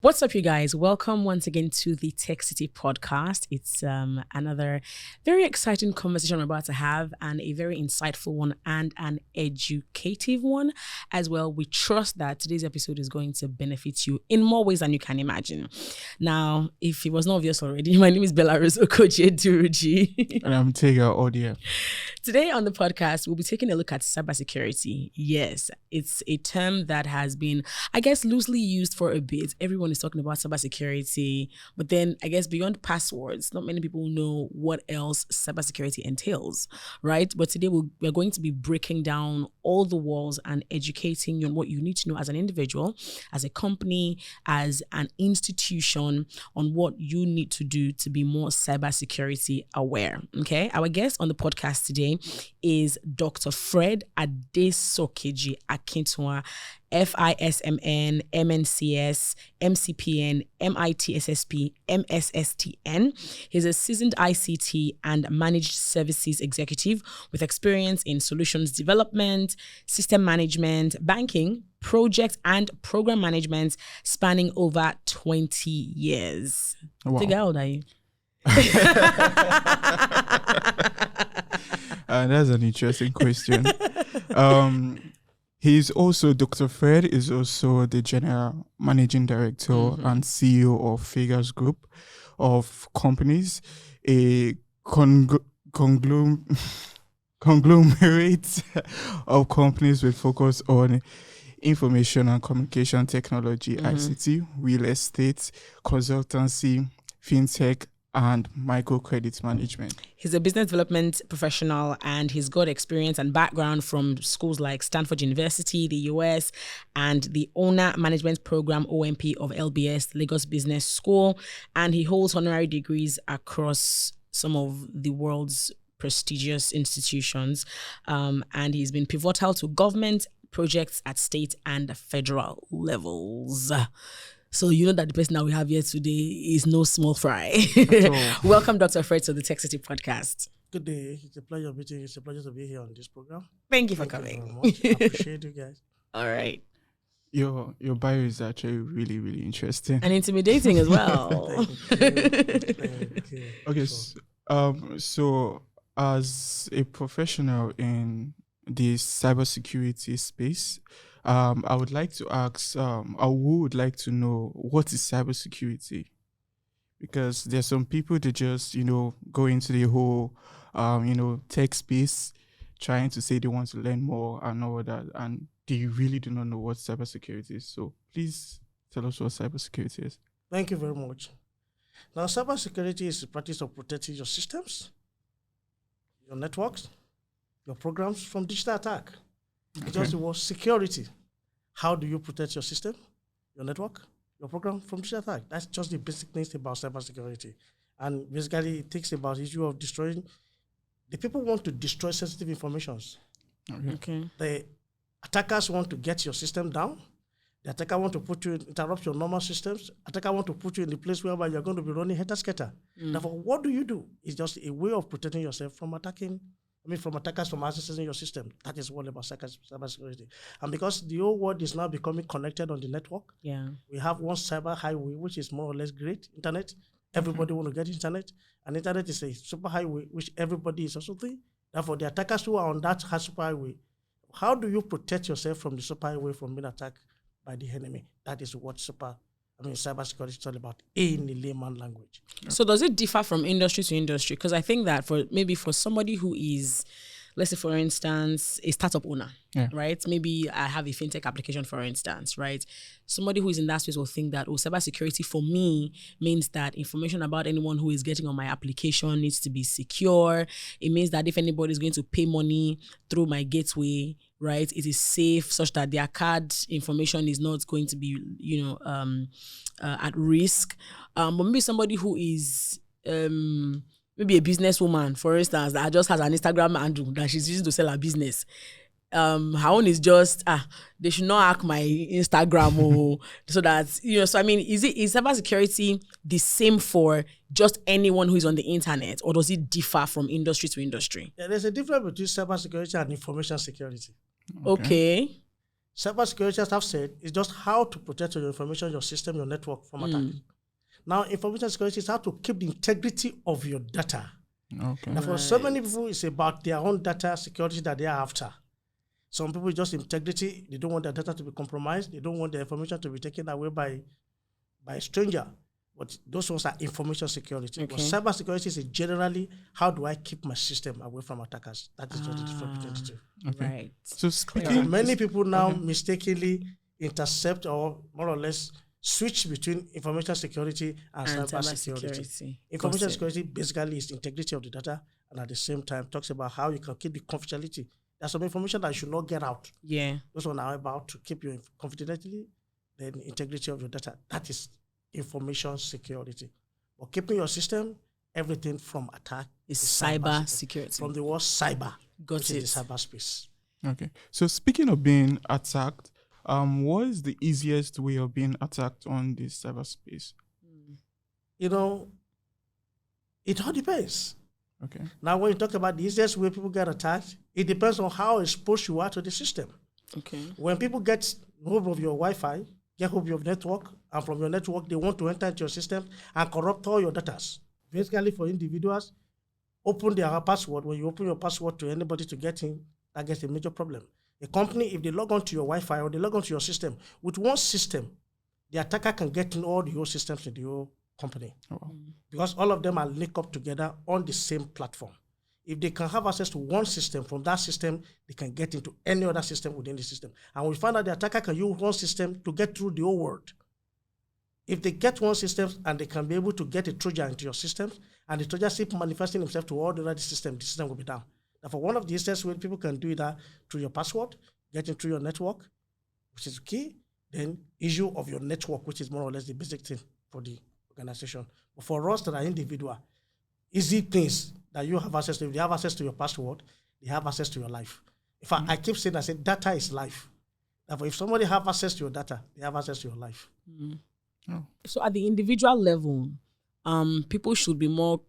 What's up, you guys? Welcome once again to the TechCity Podcast. It's another very exciting conversation I'm about to have, and a very insightful one and an educative one as well. We trust that today's episode is going to benefit you in more ways than you can imagine. Now, if it was not obvious already, my name is Belarus Okoje-Duruji. And I'm Tega Audio. Today on the podcast, we'll be taking a look at cybersecurity. Yes, it's a term that has been, I guess, loosely used for a bit. Everyone is talking about cybersecurity, but then I guess beyond passwords, not many people know what else cybersecurity entails, right? But today we're going to be breaking down all the walls and educating you on what you need to know as an individual, as a company, as an institution, on what you need to do to be more cybersecurity aware. Okay, our guest on the podcast today is Dr. Fred Adesokeji Akintunwa, FISMN, MNCS, MCPN, MITSSP, MSSTN. He's a seasoned ICT and managed services executive with experience in solutions development, system management, banking, project and program management, spanning over 20 years. Wow. How old are you? That's an interesting question. He's also, Dr. Fred is also the General Managing Director and CEO of Figures Group of companies, a conglomerate of companies with focus on information and communication technology, ICT, real estate, consultancy, fintech, and microcredit management. He's a business development professional, and he's got experience and background from schools like Stanford University, the US, and the Owner Management Program, OMP, of LBS, Lagos Business School. And he holds honorary degrees across some of the world's prestigious institutions. And he's been pivotal to government projects at state and federal levels. So you know that the person that we have here today is no small fry. Welcome, Dr. Fred, to the TechCity Podcast. Good day. It's a pleasure meeting you. It's a pleasure to be here on this program. Thank you for Thank coming. you very much. I appreciate you guys. All right. Your bio is actually really, really interesting. And intimidating as well. Thank you. Okay, Sure. so as a professional in the cybersecurity space, I would like to ask, I would like to know, what is cybersecurity? Because there's some people that just, go into the whole, tech space, trying to say they want to learn more and all that, and they really do not know what cybersecurity is. So please tell us what cybersecurity is. Thank you very much. Now, cybersecurity is the practice of protecting your systems, your networks, your programs from digital attack. It's just the word security. How do you protect your system, your network, your program from digital attack? That's just the basic things about cybersecurity. And basically, it takes about the issue of destroying. The people want to destroy sensitive information. Okay. The attackers want to get your system down. The attacker want to interrupt your normal systems. Attacker want to put you in the place whereby you're going to be running helter-skelter. Therefore, what do you do? It's just a way of protecting yourself from from attackers from accessing your system. That is all about cybersecurity. And because the whole world is now becoming connected on the network, we have one cyber highway, which is more or less great, internet. Everybody want to get internet. And internet is a super highway, which everybody is also doing. Therefore, the attackers who are on that super highway, how do you protect yourself from the super highway from being attacked by the enemy? That is what cybersecurity is all about in the layman language. So does it differ from industry to industry? Because I think that for somebody who is, let's say, for instance, a startup owner, right? Maybe I have a fintech application, for instance, right? Somebody who is in that space will think that, cybersecurity for me means that information about anyone who is getting on my application needs to be secure. It means that if anybody is going to pay money through my gateway, right, it is safe such that their card information is not going to be, at risk. But maybe somebody who is maybe a businesswoman, for instance, that just has an Instagram handle that she's using to sell her business. Her own is just they should not hack my Instagram so that so I mean, is cybersecurity the same for just anyone who is on the internet, or does it differ from industry to industry? Yeah, there's a difference between cybersecurity and information security. Okay. Cybersecurity, as I've said, is just how to protect your information, your system, your network from attack. Now, information security is how to keep the integrity of your data. Okay. Now, for so many people, it's about their own data security that they are after. Some people just integrity. They don't want their data to be compromised. They don't want their information to be taken away by a stranger. But those ones are information security. But cyber security is generally how do I keep my system away from attackers? That is just the difference between the two. Okay. Right. So speaking, Many people now mistakenly intercept or more or less switch between information security and cyber security. Information security basically is integrity of the data, and at the same time talks about how you can keep the confidentiality. There's some information that should not get out. Yeah. Those ones are about to keep your confidentiality, then integrity of your data. That is information security. But keeping your system, everything from attack is cyber security. From the word cyber, which is the cyberspace. Okay. So speaking of being attacked, what is the easiest way of being attacked on this cyberspace? You know, it all depends. Okay. Now, when you talk about the easiest way people get attacked, it depends on how exposed you are to the system. Okay. When people get hold of your Wi-Fi, get hold of your network, and from your network, they want to enter into your system and corrupt all your data. Basically, for individuals, open their password. When you open your password to anybody to get in, that gets a major problem. A company, if they log on to your Wi-Fi or they log on to your system, with one system, the attacker can get in all your systems in your company. Because all of them are linked up together on the same platform. If they can have access to one system, from that system, they can get into any other system within the system. And we find out the attacker can use one system to get through the whole world. If they get one system and they can be able to get a Trojan into your system, and the Trojan keep manifesting himself to all the other systems, the system will be down. Therefore, one of the easiest ways people can do that through your password, getting through your network, which is key, then issue of your network, which is more or less the basic thing for the organization. But for us that are individual, easy things that you have access to, if they have access to your password, they have access to your life. In fact, I keep saying, I say, data is life. Therefore, if somebody have access to your data, they have access to your life. So at the individual level, people should be more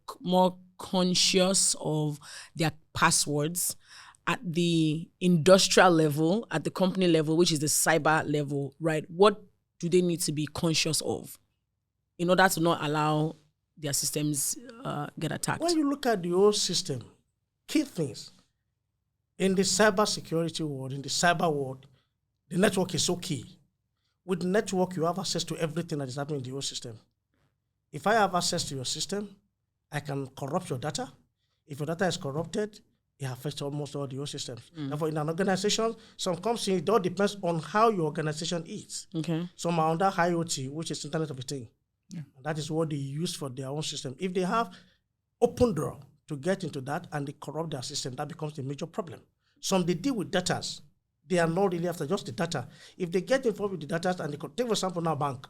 conscious of their passwords. At the industrial level, at the company level, which is the cyber level, right? What do they need to be conscious of in order to not allow their systems get attacked? When you look at the whole system, key things in the cyber security world, in the cyber world, the network is so key. With network, you have access to everything that is happening in the whole system. If I have access to your system, I can corrupt your data. If your data is corrupted, it affects almost all the whole systems. Therefore, in an organization, some companies, it all depends on how your organization is. Okay. Some are under IoT, which is Internet of a Thing. Yeah. And that is what they use for their own system. If they have open door to get into that and they corrupt their system, that becomes a major problem. Some they deal with data. They are not really after just the data. If they get involved with the data and they could take, for example, now bank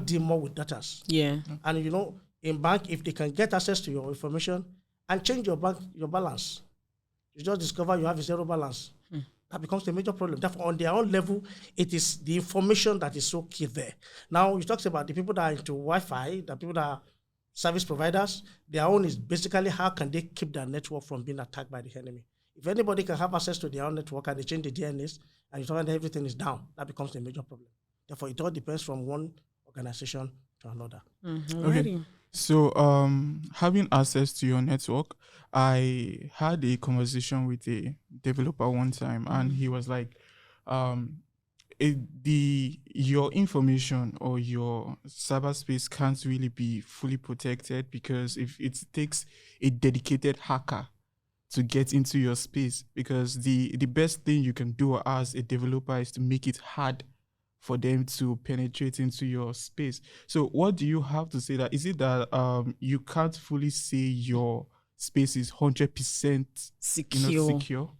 deal more with data. Yeah. And you know, in bank, if they can get access to your information and change your balance, you just discover you have a zero balance. That becomes a major problem. Therefore, on their own level, it is the information that is so key there. Now, you talk about the people that are into Wi-Fi, the people that are service providers, their own is basically how can they keep their network from being attacked by the enemy. If anybody can have access to their own network and they change the DNS and you find that everything is down, that becomes a major problem. Therefore, it all depends from one organization to another. Okay. So, having access to your network, I had a conversation with a developer one time, and he was like, your information or your cyberspace can't really be fully protected because if it takes a dedicated hacker to get into your space, because the best thing you can do as a developer is to make it hard for them to penetrate into your space. So what do you have to say that? Is it that you can't fully say your space is 100% secure?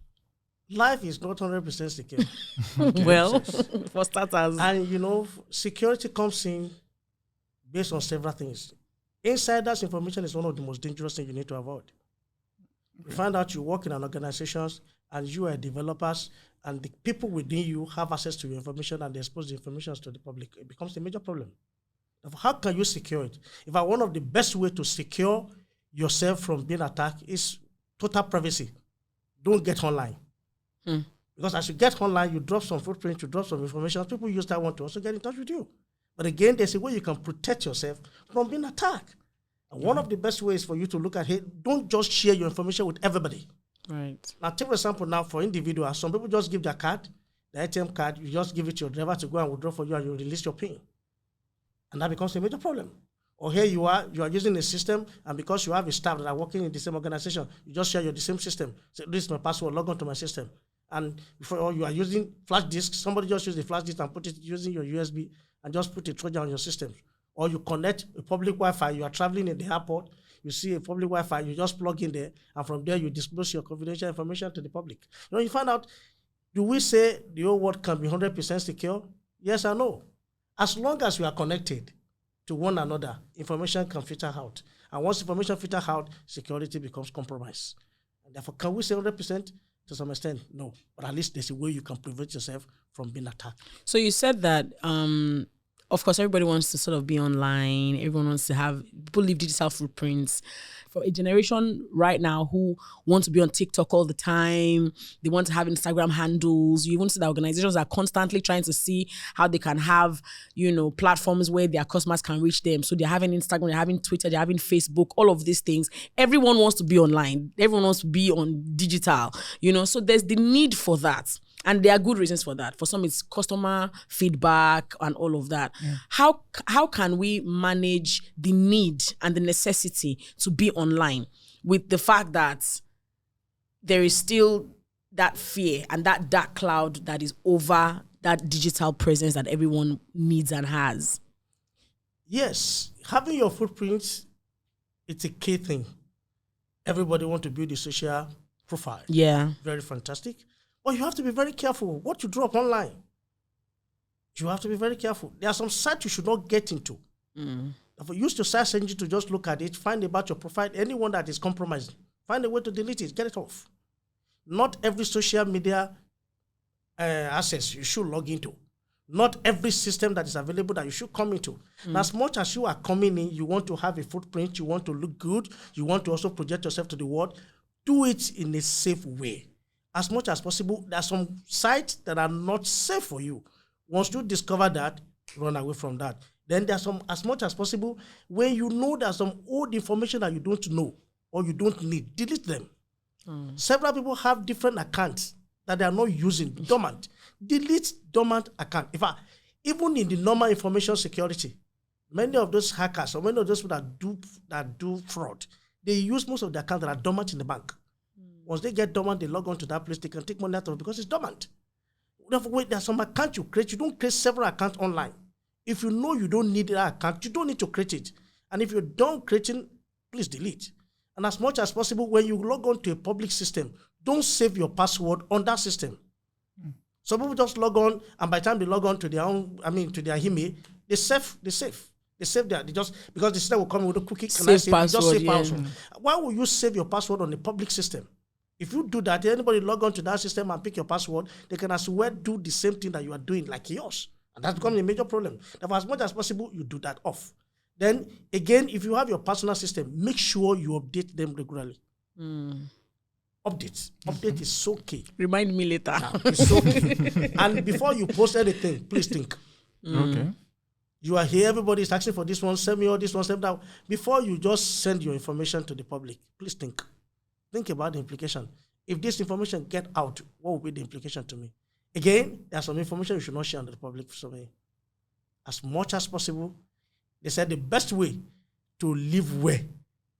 Life is not 100% secure. Well, for starters. And you know, security comes in based on several things. Insiders information is one of the most dangerous things you need to avoid. You find out you work in an organization and you are developers and the people within you have access to your information and they expose the information to the public. It becomes a major problem. How can you secure it? In fact, one of the best ways to secure yourself from being attacked is total privacy. Don't get online. Because as you get online, you drop some footprint, you drop some information. People use that one to also get in touch with you. But again, there's a way you can protect yourself from being attacked. And one of the best ways for you to look at it, don't just share your information with everybody. Right. Now, take for example, now for individuals, some people just give their card, the ATM card, you just give it to your driver to go and withdraw for you, and you release your PIN. And that becomes a major problem. Or here you are using a system, and because you have a staff that are working in the same organization, you just share the same system. So this is my password, log on to my system. And before you are using flash disk, somebody just use the flash disk and put it using your USB and just put a Trojan on your system. Or you connect a public Wi-Fi, you are traveling in the airport, you see a public Wi-Fi, you just plug in there, and from there you disclose your confidential information to the public. You find out, do we say the whole world can be 100% secure? Yes or no? As long as we are connected to one another, information can filter out. And once information filters out, security becomes compromised. And therefore, can we say 100%? To some extent, no. But at least there's a way you can prevent yourself from being attacked. So you said that, of course, everybody wants to sort of be online. Everyone wants to have, people leave digital footprints. For a generation right now who want to be on TikTok all the time, they want to have Instagram handles. You even see that organizations are constantly trying to see how they can have, platforms where their customers can reach them. So they're having Instagram, they're having Twitter, they're having Facebook, all of these things. Everyone wants to be online. Everyone wants to be on digital, so there's the need for that. And there are good reasons for that. For some, it's customer feedback and all of that. Yeah. How can we manage the need and the necessity to be online with the fact that there is still that fear and that dark cloud that is over that digital presence that everyone needs and has? Yes, having your footprints, it's a key thing. Everybody wants to build a social profile. Yeah. Very fantastic. But you have to be very careful what you drop online. You have to be very careful. There are some sites you should not get into. If you use your search engine to just look at it, find about your profile, anyone that is compromised, find a way to delete it, get it off. Not every social media access you should log into. Not every system that is available that you should come into. As much as you are coming in, you want to have a footprint, you want to look good, you want to also project yourself to the world, do it in a safe way. As much as possible, there are some sites that are not safe for you. Once you discover that, run away from that. Then there's some, as much as possible, when you know there's some old information that you don't know or you don't need, delete them. Several people have different accounts that they are not using, dormant. Delete dormant account. In fact, even in the normal information security, many of those hackers or many of those people that do fraud, they use most of the accounts that are dormant in the bank. Once they get dormant, they log on to that place, they can take money out of it because it's dormant. Therefore, there's some account you create. You don't create several accounts online. If you know you don't need that account, you don't need to create it. And if you're done creating, please delete. And as much as possible, when you log on to a public system, don't save your password on that system. Some people just log on, and by the time they log on to their own, to their email, they save there. Because the system will come with a cookie. Password. Why would you save your password on a public system? If you do that, anybody log on to that system and pick your password, they can as well do the same thing that you are doing, like yours. And that's becoming a major problem. Therefore, as much as possible, you do that off. Then, again, if you have your personal system, make sure you update them regularly. Update is so key. Remind me later. It's so key. And before you post anything, please think. Okay. You are here, everybody is asking for this one, send me all this one, send that. Before you just send your information to the public, please think. Think about the implication. If this information get out, what will be the implication to me? Again, there's some information you should not share on the public survey. As much as possible, they said the best way to live well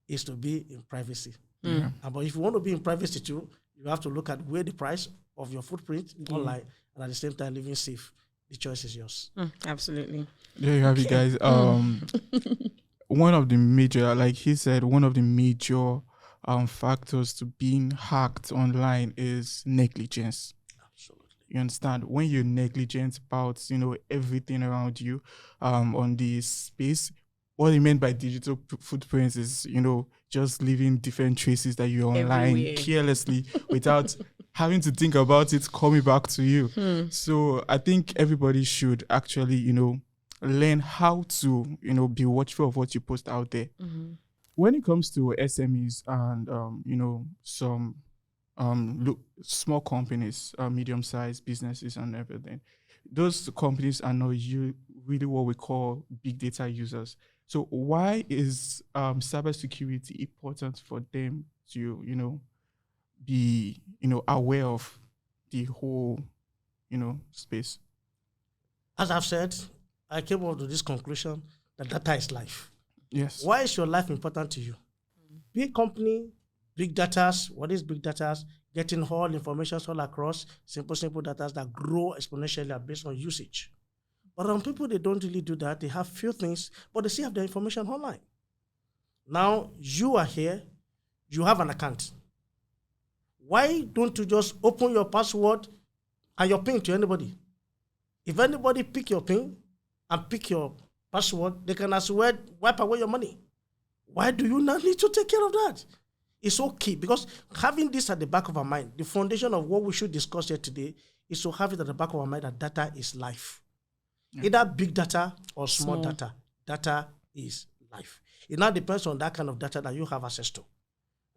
is to be in privacy. But if you want to be in privacy too, you have to look at where the price of your footprint online and at the same time living safe. The choice is yours. Absolutely. There you have it, guys. One of the major, like he said, one of the major factors to being hacked online is negligence. Absolutely. You understand? When you're negligent about, everything around you on the space, what he meant by digital footprints is, just leaving different traces that you're online everywhere, carelessly without having to think about it coming back to you. So I think everybody should actually, learn how to, be watchful of what you post out there. When it comes to SMEs and, some small companies, medium-sized businesses, and everything. Those companies are not really what we call big data users. So why is cybersecurity important for them to, be, aware of the whole, space? As I've said, I came up to this conclusion that data is life. Yes. Why is your life important to you? Big company, big data. What is big data? Getting all information all across, simple data that grow exponentially based on usage. But on people, they don't really do that. They have few things, but they still have their information online. Now, you are here, you have an account. Why don't you just open your password and your PIN to anybody? If anybody pick your PIN and pick your password, they can as well wipe away your money. Why do you not need to take care of that? It's so key because having this at the back of our mind, the foundation of what we should discuss here today is to have it at the back of our mind that data is life. Yeah. Either big data or small data. Data is life. It now depends on that kind of data that you have access to.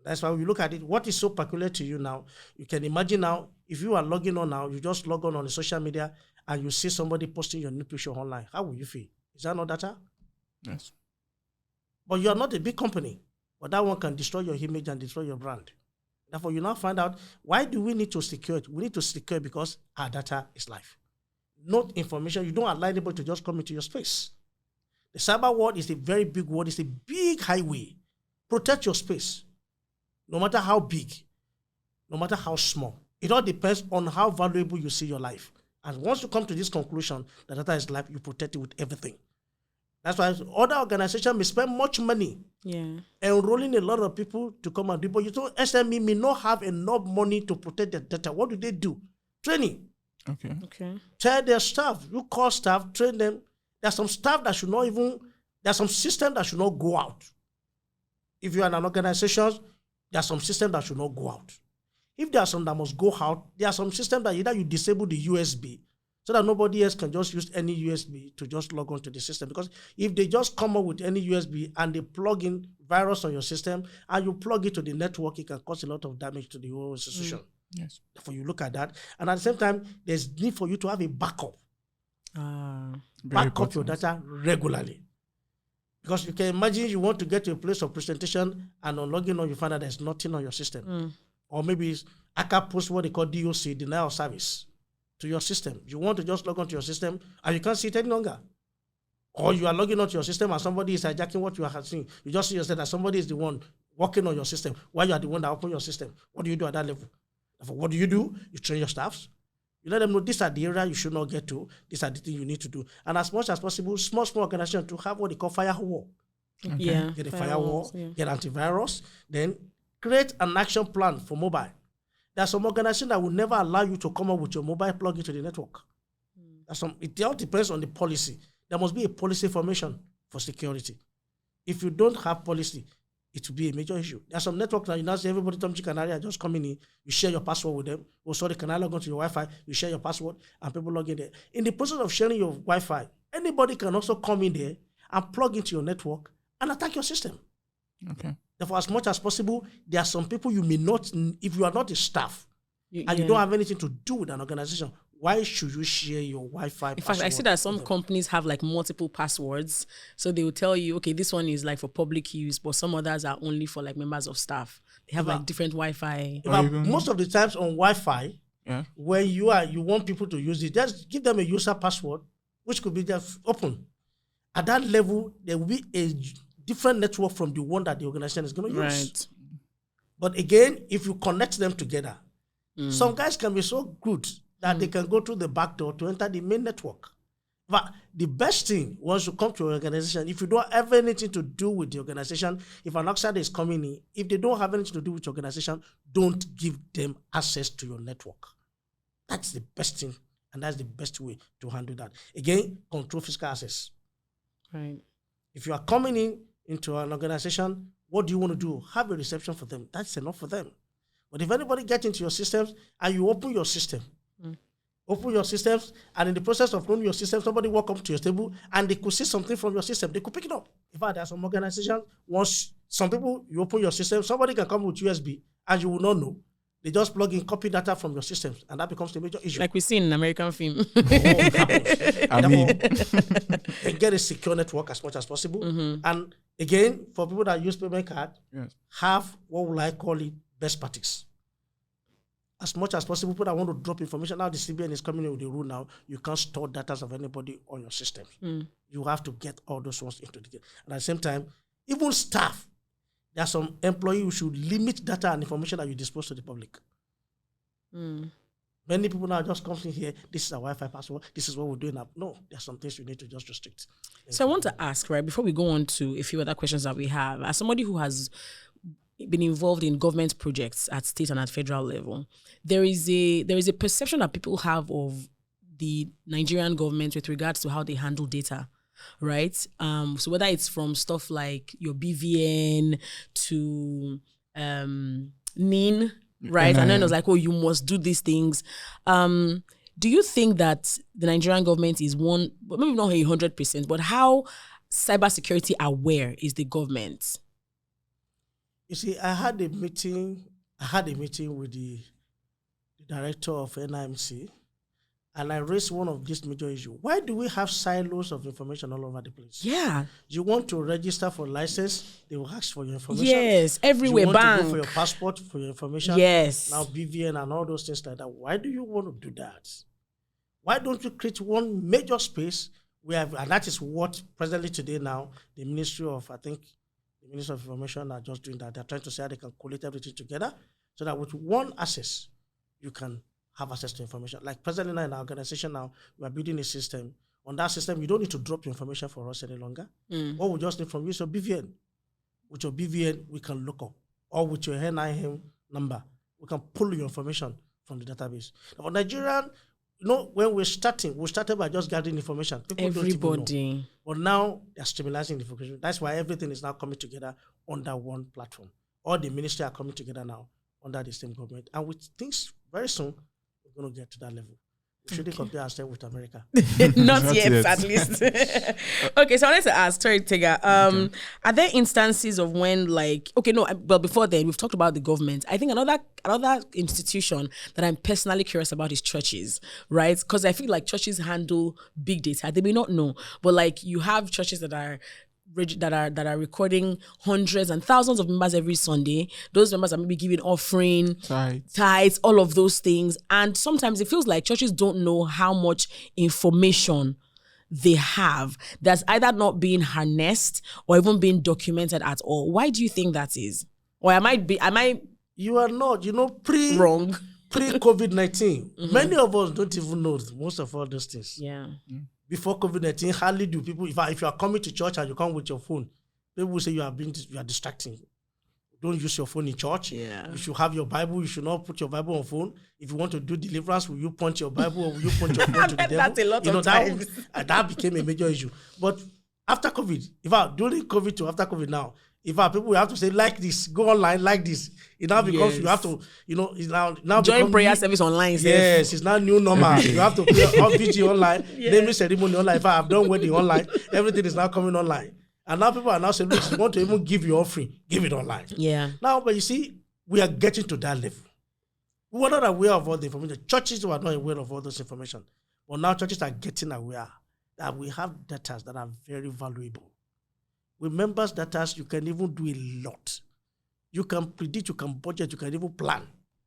That's why we look at it. What is so peculiar to you now? You can imagine now, if you are logging on now, you just log on the social media and you see somebody posting your new picture online. How will you feel? Is that not data? Yes. But you are not a big company. But that one can destroy your image and destroy your brand. Therefore, you now find out, why do we need to secure it? We need to secure it because our data is life. Not information. You don't allow anybody to just come into your space. The cyber world is a very big world. It's a big highway. Protect your space. No matter how big, no matter how small. It all depends on how valuable you see your life. And once you come to this conclusion that data is life, you protect it with everything. That's why other organizations may spend much money enrolling a lot of people to come and do. But you know, SME may not have enough money to protect their data. What do? Training. Okay. Tell their staff. You call staff, train them. There's some staff that should not there's some system that should not go out. If you are in an organization, there's some system that should not go out. If there are some that must go out, there are some systems that either you disable the USB so that nobody else can just use any USB to just log on to the system. Because if they just come up with any USB and they plug in virus on your system and you plug it to the network, it can cause a lot of damage to the whole institution. Yes. Therefore, you look at that. And at the same time, there's need for you to have a backup. Back up your data regularly. Because you can imagine you want to get to a place of presentation and on logging on, you find that there's nothing on your system. Or maybe ACA post what they call DOC, denial of service, to your system. You want to just log onto your system and you can't see it any longer. Or you are logging onto your system and somebody is hijacking what you are seeing. You just see yourself that somebody is the one working on your system while you are the one that opened your system. What do you do at that level? What do? You train your staffs. You let them know these are the area you should not get to. These are the things you need to do. And as much as possible, small organizations to have what they call firewall. Okay. Yeah. Get a firewall, get antivirus, then create an action plan for mobile. There are some organizations that will never allow you to come up with your mobile plug into the network. It all depends on the policy. There must be a policy formation for security. If you don't have policy, it will be a major issue. There are some networks that you now see everybody can just come in, you share your password with them. Oh, sorry, can I log on to your Wi-Fi? You share your password and people log in there. In the process of sharing your Wi-Fi, anybody can also come in there and plug into your network and attack your system. Okay. Therefore, as much as possible, there are some people you may not, if you are not a staff and you don't have anything to do with an organization, why should you share your Wi-Fi password? In fact, I see that some companies have like multiple passwords. So they will tell you, okay, this one is like for public use, but some others are only for like members of staff. They have like different Wi-Fi. Most of the times on Wi-Fi, when you want people to use it, just give them a user password, which could be just open. At that level, there will be a different network from the one that the organization is going to use. Right. But again, if you connect them together, some guys can be so good that they can go through the back door to enter the main network. But the best thing, once you come to an organization, if you don't have anything to do with the organization, if an outsider is coming in, if they don't have anything to do with your organization, don't give them access to your network. That's the best thing, and that's the best way to handle that. Again, control physical access. Right. If you are coming into an organization, what do you want to do? Have a reception for them. That's enough for them. But if anybody gets into your systems and you open your system, and in the process of running your system, somebody walk up to your table and they could see something from your system. They could pick it up. In fact, there are some organizations, once some people, you open your system, somebody can come with USB and you will not know. They just plug in copy data from your systems, and that becomes a major issue. Like we see in an American film. I mean, Get a secure network as much as possible. And again, for people that use payment card, have what will I call it best practice. As much as possible, people that want to drop information, now the CBN is coming in with the rule now, you can't store data of anybody on your system. You have to get all those ones into the. And at the same time, even staff, there are some employees who should limit data and information that you dispose to the public. Many people now just come in here, this is our Wi-Fi password, this is what we're doing now. No, there are some things you need to just restrict. So I want to ask, right, before we go on to a few other questions that we have, as somebody who has been involved in government projects at state and at federal level, there is a perception that people have of the Nigerian government with regards to how they handle data, right? So whether it's from stuff like your BVN to NIN, right? And then it was like, oh, you must do these things. Do you think that the Nigerian government is one, maybe not 100%, but how cybersecurity aware is the government? You see, I had a meeting with the director of NIMC, and I raised one of these major issues. Why do we have silos of information all over the place? Yeah. You want to register for license, they will ask for your information. Yes, everywhere, you want bank. to go for your passport, for your information. Yes. Now BVN and all those things like that. Why do you want to do that? Why don't you create one major space where, and that is what presently today now, the Ministry of Information are just doing that. They're trying to say how they can collate everything together so that with one access, you can have access to information. Like presently now in our organization now, we are building a system. On that system, you don't need to drop your information for us any longer. What we just need from you is your BVN. With your BVN, we can look up. Or with your NIM number, we can pull your information from the database. Now, for Nigerian, when we started by just gathering information. People don't even know. But now they're stabilizing the information. That's why everything is now coming together under one platform. All the ministry are coming together now under the same government. And with things very soon, we're going to get to that level. We shouldn't compare ourselves with America. Not yet, at least. Okay, so I wanted to ask, sorry, Tega, are there instances of when, but before then, we've talked about the government. I think another institution that I'm personally curious about is churches, right? Because I feel like churches handle big data. They may not know, but you have churches that are recording hundreds and thousands of members every Sunday. Those members are maybe giving offering, tithes, all of those things. And sometimes it feels like churches don't know how much information they have that's either not being harnessed or even being documented at all. Why do you think that is? Or am I You are not, wrong? Pre-COVID-19, many of us don't even know most of all those things. Yeah. Before COVID-19, hardly do people, if you are coming to church and you come with your phone, people will say you are distracting. Don't use your phone in church. Yeah. You should have your Bible. You should not put your Bible on phone. If you want to do deliverance, will you punch your Bible or will you punch your phone to the devil? That's a lot of times. That became a major issue. But after COVID, during COVID to after COVID now, people will have to say like this, go online like this. It now becomes you have to, it's now join prayer service online. Yes, it's now new normal. You have to pray all VG online, naming ceremony online. If I have done wedding online, everything is now coming online. And now people are now saying, look, if you want to even give your offering, give it online. Yeah. Now, but you see, we are getting to that level. We were not aware of all the information. Churches were not aware of all this information. But now churches are getting aware that we have data that are very valuable. With members' data, you can even do a lot. You can predict, you can budget, you can even plan.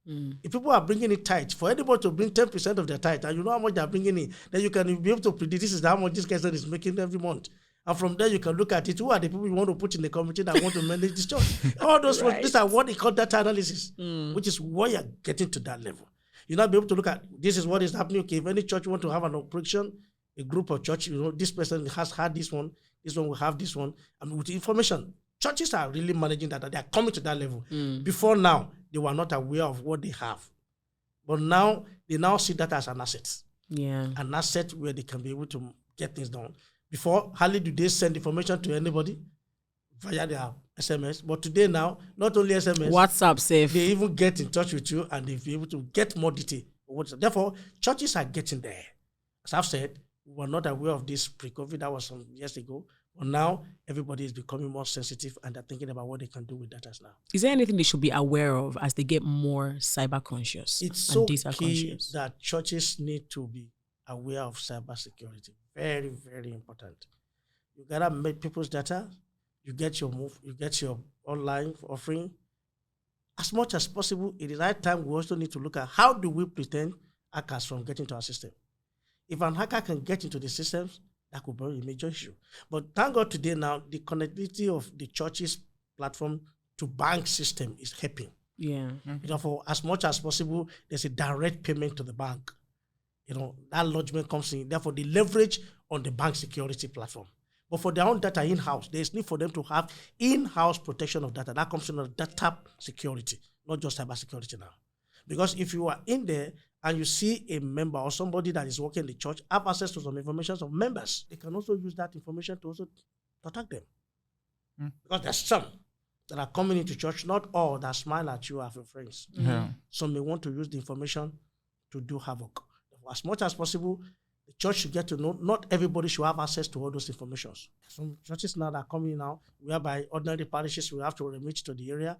If people are bringing in tithe, for anybody to bring 10% of their tithe, and you know how much they're bringing in, then you can be able to predict this is how much this person is making every month. And from there, you can look at it. Who are the people you want to put in the committee that want to manage this church? All those ones, these are what they call data analysis, which is why you're getting to that level. You'll not be able to look at, this is what is happening. Okay, if any church want to have an operation, a group of church, this person has had this one will have this one. I mean, with information, churches are really managing that. They are coming to that level. Before now, they were not aware of what they have. But now, they now see that as an asset. Yeah. An asset where they can be able to get things done. Before, hardly do they send information to anybody via their SMS. But today now, not only SMS, WhatsApp safe. They even get in touch with you and they'll be able to get more detail. Therefore, churches are getting there. As I've said, we were not aware of this pre-COVID. That was some years ago. But now, everybody is becoming more sensitive and they're thinking about what they can do with data now. Is there anything they should be aware of as they get more cyber conscious It's and so data key conscious? that churches need to be aware of cybersecurity. Very, very important. You gotta make people's data. You get your online offering. As much as possible, it is high time we also need to look at how do we prevent hackers from getting to our system. If an hacker can get into the systems, that could be a major issue. But thank God today now, the connectivity of the church's platform to bank system is helping. Yeah. For as much as possible, there's a direct payment to the bank. That lodgement comes in. Therefore, the leverage on the bank security platform. But for their own data in-house, there's need for them to have in-house protection of data. That comes in data security, not just cyber security now. Because if you are in there and you see a member or somebody that is working in the church have access to some information of members, they can also use that information to also attack them. Because there's some that are coming into church, not all that smile at you as your friends. Yeah. Some may want to use the information to do havoc. As much as possible, the church should get to know not everybody should have access to all those informations. Some churches now that are coming now, whereby ordinary parishes will have to remit to the area.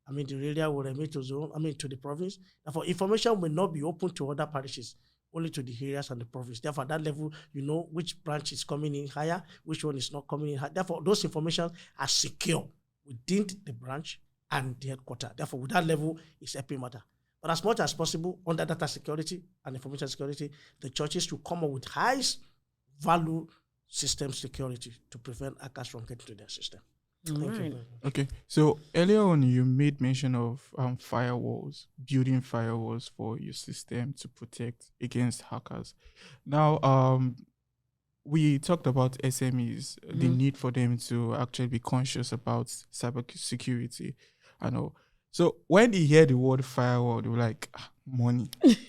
The area will remit to the province. Therefore, information will not be open to other parishes, only to the areas and the province. Therefore, at that level, you know which branch is coming in higher, which one is not coming in higher. Therefore, those information are secure within the branch and the headquarters. Therefore, with that level, it's helping matter. But as much as possible, under data security and information security, the churches should come up with highest value system security to prevent hackers from getting to their system. Thank you. Okay, so earlier on you made mention of firewalls, building firewalls for your system to protect against hackers. Now, we talked about SMEs, the need for them to actually be conscious about cybersecurity and all. So when they hear the word firewall, they're like, money.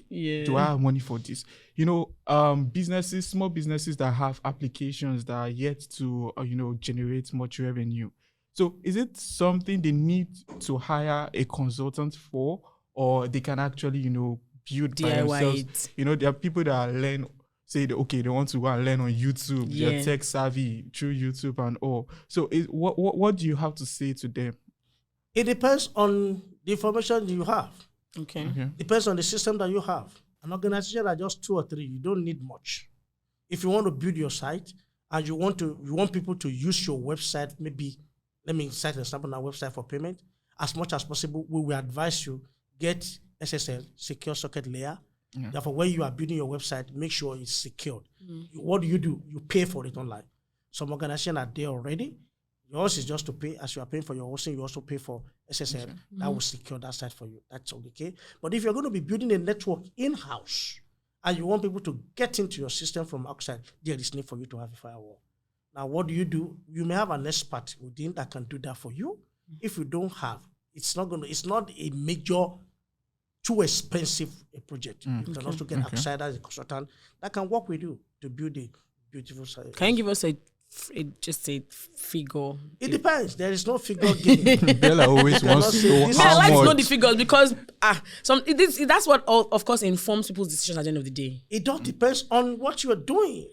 Yeah. Do I have money for this? Businesses, small businesses that have applications that are yet to, generate much revenue. So is it something they need to hire a consultant for, or they can actually, build by themselves? There are people that learn, say, okay, they want to go and learn on YouTube. Yeah. They're tech savvy through YouTube and all. So what do you have to say to them? It depends on the information you have. Okay. Depends on the system that you have. An organization that just 2 or 3, you don't need much. If you want to build your site and you want people to use your website, maybe let me cite an example on our website for payment. As much as possible, we will advise you get SSL, secure socket layer. Yeah. Therefore, when you are building your website, make sure it's secured. What do? You pay for it online. Some organizations are there already. Yours is just to pay. As you are paying for your hosting, you also pay for SSL. That will secure that site for you. That's okay. But if you're going to be building a network in-house and you want people to get into your system from outside, there is need for you to have a firewall. Now, what do? You may have an expert within that can do that for you. If you don't have, it's not a major, too expensive a project. You can also get outside as a consultant that can work with you to build a beautiful site. Can you give us just a figure? It depends. There is no figure given. Bella always wants to know I how like to know much. the figures because that's what of course informs people's decisions at the end of the day. It all depends on what you are doing.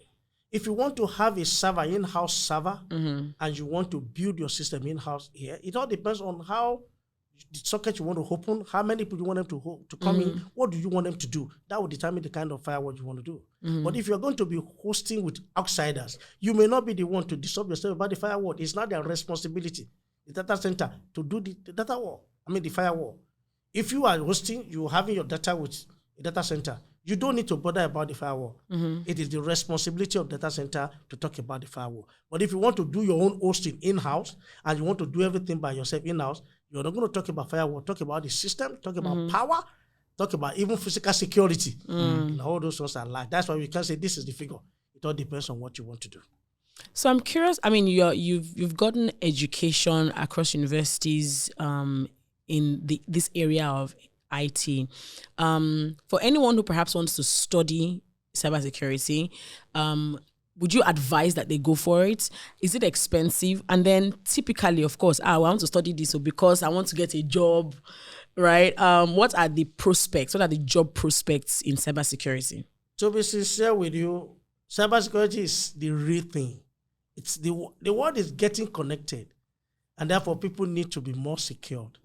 If you want to have a server, in-house server, and you want to build your system in-house here, it all depends on how the socket you want to open, how many people you want them to come in, what do you want them to do? That will determine the kind of firewall you want to do. But if you're going to be hosting with outsiders, you may not be the one to disturb yourself about the firewall. It's not their responsibility, the data center, to do the data wall. The firewall. If you are hosting, you're having your data with a data center, you don't need to bother about the firewall. It is the responsibility of data center to talk about the firewall. But if you want to do your own hosting in-house and you want to do everything by yourself in-house, you're not going to talk about firewall, talk about the system, talk about power, talk about even physical security. And all those ones are like. That's why we can say this is the figure. It all depends on what you want to do. So I'm curious. You've gotten education across universities in this area of IT. For anyone who perhaps wants to study cybersecurity, would you advise that they go for it? Is it expensive? And then typically, of course, I want to study this because I want to get a job, right? What are the prospects? What are the job prospects in cybersecurity? To be sincere with you, cybersecurity is the real thing. It's the world is getting connected, and therefore people need to be more secured.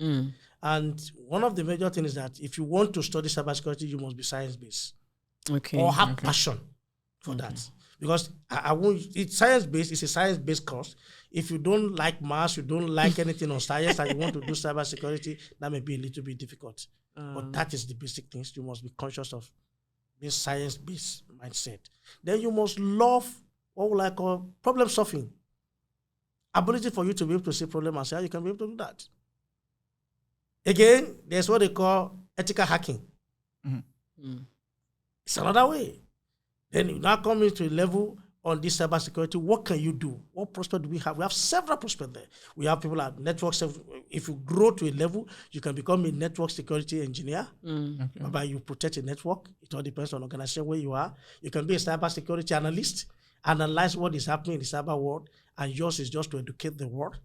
And one of the major things is that if you want to study cybersecurity, you must be science-based. Okay. Or have passion for that. Because I won't, it's science-based, it's a science-based course. If you don't like maths, you don't like anything on science, and you want to do cybersecurity, that may be a little bit difficult. But that is the basic things. You must be conscious of this science-based mindset. Then you must love what we call problem solving. Ability for you to be able to see problem and say how you can be able to do that. Again, there's what they call ethical hacking. It's another way. Then you now come into a level on this cybersecurity. What can you do? What prospect do we have? We have several prospects there. We have people at network. If you grow to a level, you can become a network security engineer. Whereby you protect a network. It all depends on the organization where you are. You can be a cybersecurity analyst, analyze what is happening in the cyber world, and yours is just to educate the world.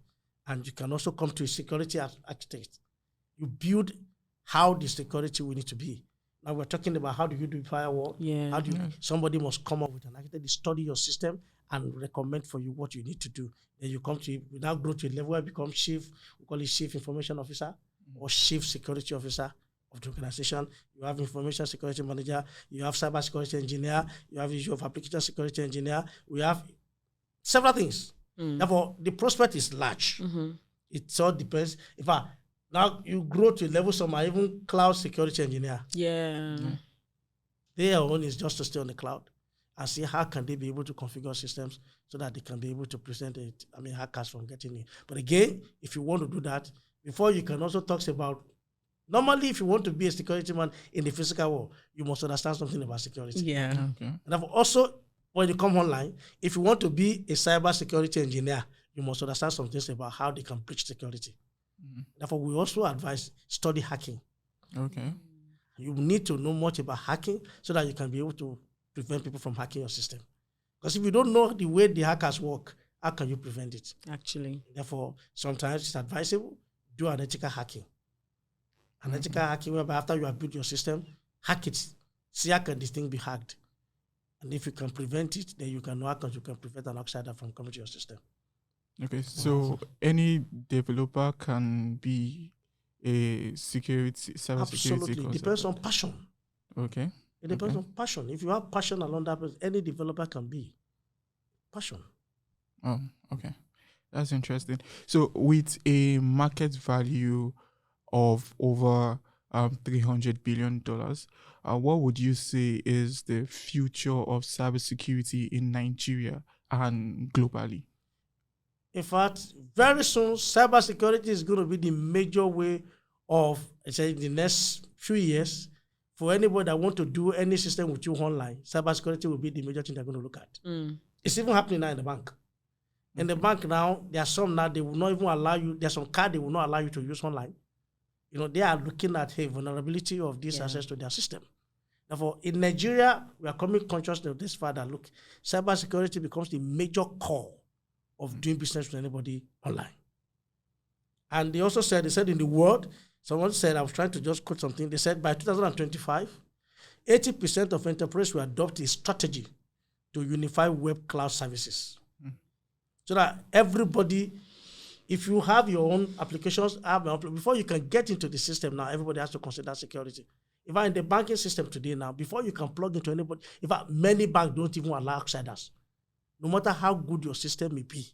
And you can also come to a security architect. You build how the security will need to be. Now we're talking about how do you do firewall? How do you, somebody must come up with an architect, study your system and recommend for you what you need to do. Then you come to, you now grow to a level where you become chief, we call it chief information officer or chief security officer of the organization. You have information security manager, you have cyber security engineer, you have issue of application security engineer. We have several things. Therefore, the prospect is large. It all depends. In fact, now you grow to a level, some are even cloud security engineer. Their own is just to stay on the cloud and see how can they be able to configure systems so that they can be able to present it. I mean, hackers from getting in. But again, if you want to do that, before you can also talk about, normally if you want to be a security man in the physical world, you must understand something about security. And therefore also, when you come online, if you want to be a cyber security engineer, you must understand some things about how they can breach security. Therefore, we also advise study hacking. You need to know much about hacking so that you can be able to prevent people from hacking your system. Because if you don't know the way the hackers work, how can you prevent it? Actually. Therefore, sometimes it's advisable, do an ethical hacking. An ethical hacking, whereby after you have built your system, hack it. See how can this thing be hacked. And if you can prevent it, then you can know how can you can prevent an outsider from coming to your system. Okay, so any developer can be a cybersecurity Absolutely, consultant. depends on passion. Okay. It depends on passion. If you have passion along that, any developer can be. Passion. Oh, okay. That's interesting. So with a market value of over $300 billion, what would you say is the future of cybersecurity in Nigeria and globally? In fact, very soon, cybersecurity is going to be the major way of, in the next few years, for anybody that want to do any system with you online, cybersecurity will be the major thing they're going to look at. It's even happening now in the bank. In the bank now, there are some now, they will not even allow you, there's some card they will not allow you to use online. You know, they are looking at, hey, vulnerability of this access to their system. Therefore, in Nigeria, we are coming conscious of this fact that, look, cybersecurity becomes the major core of doing business with anybody online. And they also said, in the world, someone said, I was trying to just quote something, they said by 2025, 80% of enterprises will adopt a strategy to unify web cloud services. So that everybody, if you have your own applications, before you can get into the system now, everybody has to consider security. If I'm in the banking system today now, before you can plug into anybody, in fact, many banks don't even allow outsiders. No matter how good your system may be,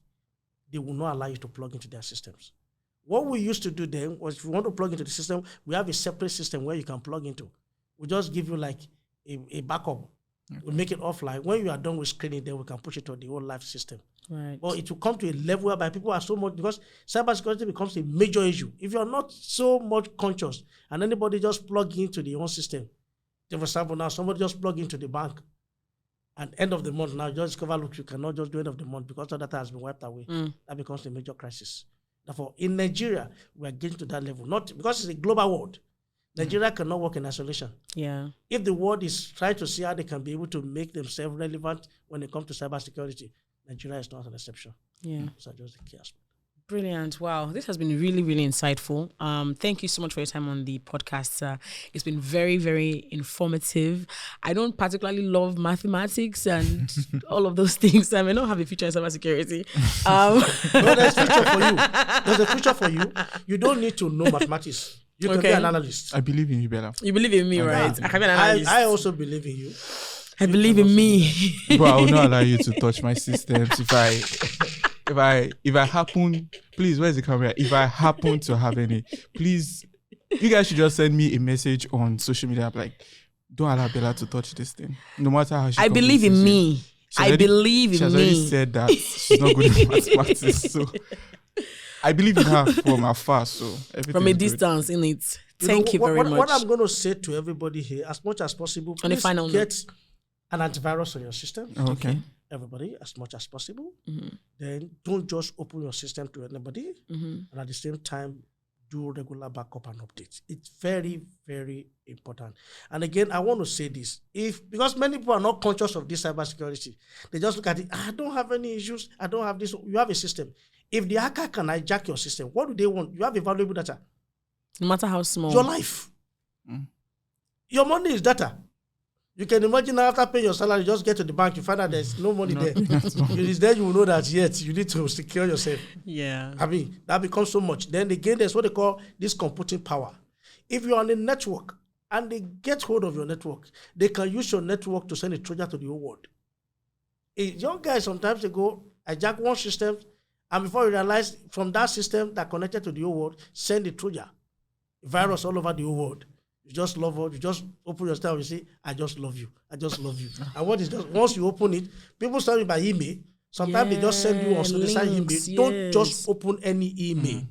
they will not allow you to plug into their systems. What we used to do then was if you want to plug into the system, we have a separate system where you can plug into. We just give you like a backup. We make it offline. When you are done with screening, then we can push it to the whole live system. But it will come to a level whereby people are so much, because cybersecurity becomes a major issue. If you're not so much conscious and anybody just plug into the own system, for example, now somebody just plug into the bank, and end of the month, now you just discover, look, you cannot just do end of the month because all data has been wiped away. That becomes a major crisis. Therefore, in Nigeria, we are getting to that level. Not because it's a global world. Nigeria cannot work in isolation. If the world is trying to see how they can be able to make themselves relevant when it comes to cybersecurity, Nigeria is not an exception. So just the key aspect. Brilliant. Wow. This has been really, really insightful. Thank you so much for your time on the podcast. It's been very, very informative. I don't particularly love mathematics and all of those things. I may not have a future in cybersecurity. No, there's a future for you. There's a future for you. You don't need to know mathematics. You can be an analyst. I believe in you, Bella. You believe in me, right? I can be an analyst. I also believe in you. I believe in me. Bro, I will not allow you to touch my systems if I happen, please, where's the camera? If I happen to have any, please, you guys should just send me a message on social media. I'm like, don't allow Bella to touch this thing. No matter how she I believe in me. I believe in me. She has already said that she's not good at mathematics. So I believe in her from afar. So from a distance, in it. Thank you very much. What I'm going to say to everybody here, as much as possible, please get an antivirus on your system. Okay. Everybody, as much as possible. Then don't just open your system to anybody. And at the same time, do regular backup and updates. It's very, very important. And again, I want to say this. Because many people are not conscious of this cybersecurity, they just look at it, I don't have any issues, I don't have this. You have a system. If the hacker can hijack your system, what do they want? You have a valuable data. No matter how small. Your life. Your money is data. You can imagine after paying your salary, you just get to the bank, you find out there's no money there. Then you will know that, yes, you need to secure yourself. Yeah. I mean, that becomes so much. Then again, there's what they call this computing power. If you're on a network and they get hold of your network, they can use your network to send a Trojan to the whole world. A young guy sometimes ago hijack one system, and before you realize, from that system that connected to the whole world, send a Trojan, virus all over the whole world. You just love her. You just open your stuff and you say, I just love you. I just love you. And what is just, once you open it, people send you by email. Sometimes they just send you on solicited email. Don't just open any email.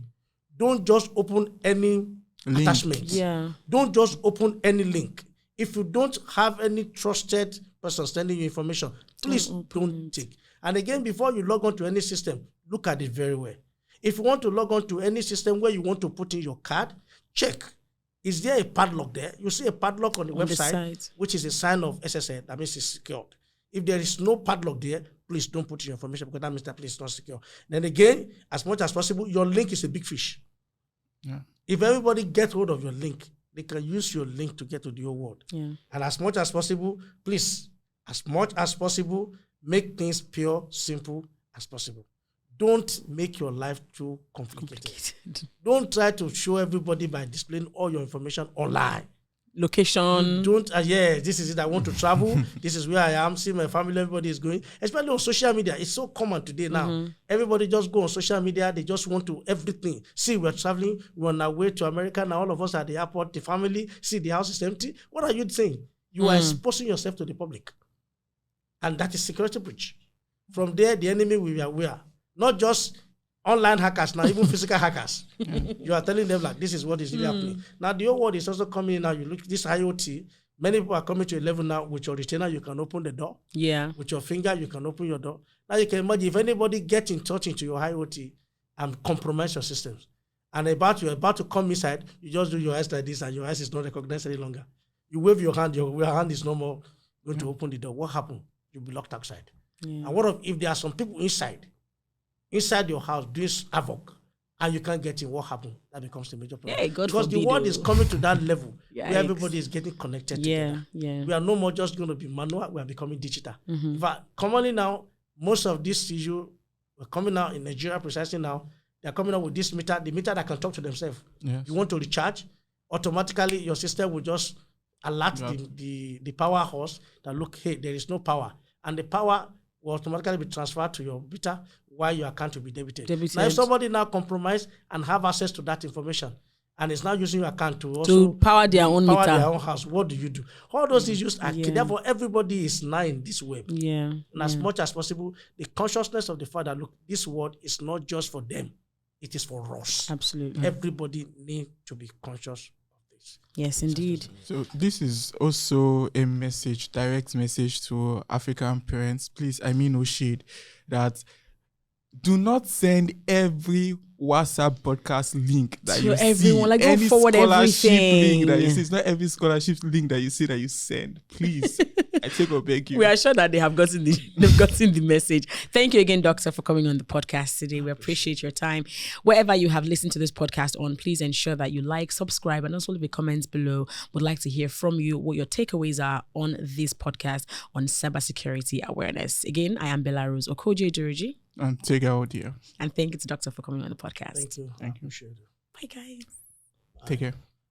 Don't just open any attachment. Yeah. Don't just open any link. If you don't have any trusted person sending you information, please don't take. And again, before you log on to any system, look at it very well. If you want to log on to any system where you want to put in your card, check. Is there a padlock there? You see a padlock on the website, which is a sign of SSL. That means it's secured. If there is no padlock there, please don't put your information because that means that place is not secure. Then again, as much as possible, your link is a big fish. Yeah. If everybody gets hold of your link, they can use your link to get to the whole world. Yeah. And as much as possible, please, as much as possible, make things pure, simple as possible. Don't make your life too complicated. Don't try to show everybody by displaying all your information online. Location. Don't, this is it. I want to travel. This is where I am. See my family, everybody is going. Especially on social media. It's so common today now. Everybody just go on social media. They just want to everything. See, we're traveling. We're on our way to America. Now all of us are at the airport, the family. See, the house is empty. What are you saying? You are exposing yourself to the public. And that is security breach. From there, the enemy will be aware. Not just online hackers now, even physical hackers. You are telling them like this is what is really happening. Now the whole world is also coming in now. You look at this IoT. Many people are coming to a level now with your retainer, you can open the door. Yeah. With your finger, you can open your door. Now you can imagine if anybody gets in touch into your IoT and compromise your systems, and you're about to come inside, you just do your eyes like this and your eyes is not recognized any longer. You wave your hand is no more going to open the door. What happened? You'll be locked outside. Yeah. And what if there are some people inside your house doing havoc and you can't get in? What happened? That becomes the major problem. Yeah, God because forbid the world is coming to that level where Yikes. everybody is getting connected together. Yeah. We are no more just going to be manual, we are becoming digital. In fact, commonly now, most of these issues are coming out in Nigeria precisely now. They're coming out with this meter, the meter that can talk to themselves. Yes. You want to recharge, automatically your system will just alert the power horse that look, hey, there is no power. And the power will automatically be transferred to your meter while your account will be debited. Now, if somebody now compromise and have access to that information and is now using your account to also power their own meter, their own house, what do you do? All those issues are key. Therefore, everybody is now in this web. Yeah. And as much as possible, the consciousness of the fact that, look, this world is not just for them. It is for us. Absolutely. Everybody needs to be conscious of this. Yes, indeed. So this is also a direct message to African parents. Please, I mean no shade, that do not send every WhatsApp podcast link that To you everyone, see, like, go any forward scholarship link that you everything. see, it's not every scholarship link that you see that you send. Please, I take or beg you. We are sure that they've gotten the message. Thank you again, Doctor, for coming on the podcast today. We appreciate your time. Wherever you have listened to this podcast on, please ensure that you like, subscribe, and also leave a comments below. Would like to hear from you what your takeaways are on this podcast on cybersecurity awareness. Again, I am Bella Rose Okoje Duruji. And take our dear. And thank you to Doctor for coming on the podcast. Thank you. Thank you. Appreciate it. Bye, guys. Take care.